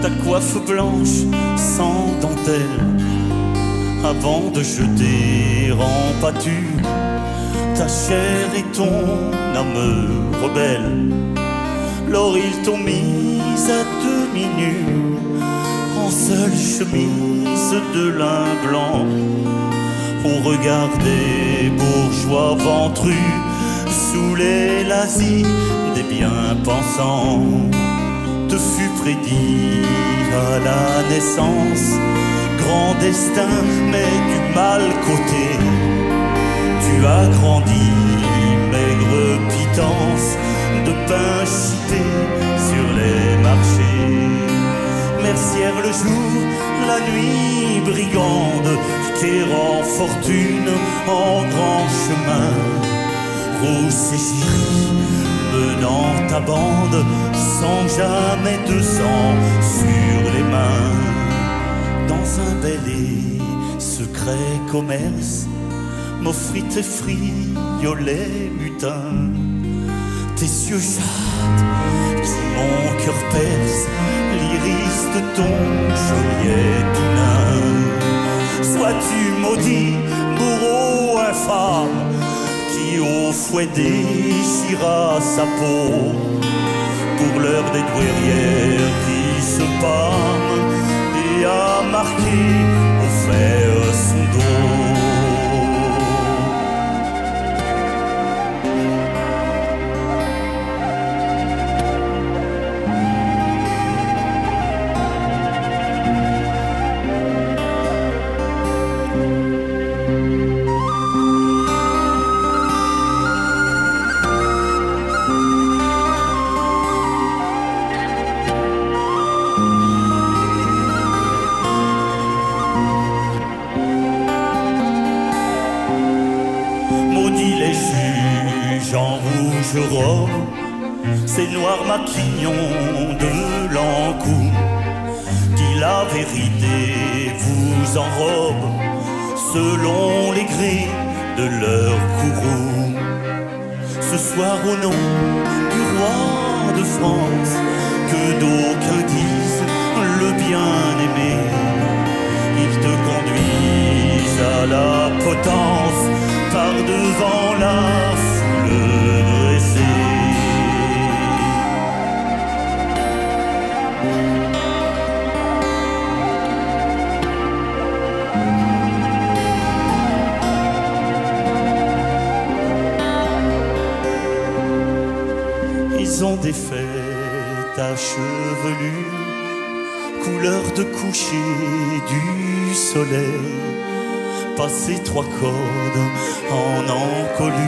ta coiffe blanche sans dentelle, avant de jeter en pâture ta chair et ton âme rebelle. Lors ils t'ont mise à demi-nue, en seule chemise de lin blanc. On regardait bourgeois ventrus sous les lazis des bien-pensants. Te fut prédit à la naissance grand destin, mais du mal côté. Tu as grandi, maigre pitance, de pain chipé sur les marchés. Mercière le jour, la nuit brigande, quérant fortune en grand chemin. Rousse et chérie, menant ta bande, sans jamais de sang sur les mains. Dans un bel et secret commerce, m'offrit tes friolets mutins, tes yeux jadent qui mon cœur perce, l'iris de ton geôlier tout nain. Sois-tu maudit, bourreau infâme, qui au fouet déchira sa peau, pour l'heure des douairières qui se pâment, et a marqué au fer son dos. En rouge robe, ces noirs maquignons de l'encou, qui la vérité vous enrobe selon les grilles de leur courroux. Ce soir au nom du roi de France, que d'aucuns disent le bien-aimé, ils te conduisent à la potence par devant la foule dressée. Ils ont défait ta chevelure, couleur de coucher du soleil, passé 3 cordes en encolure,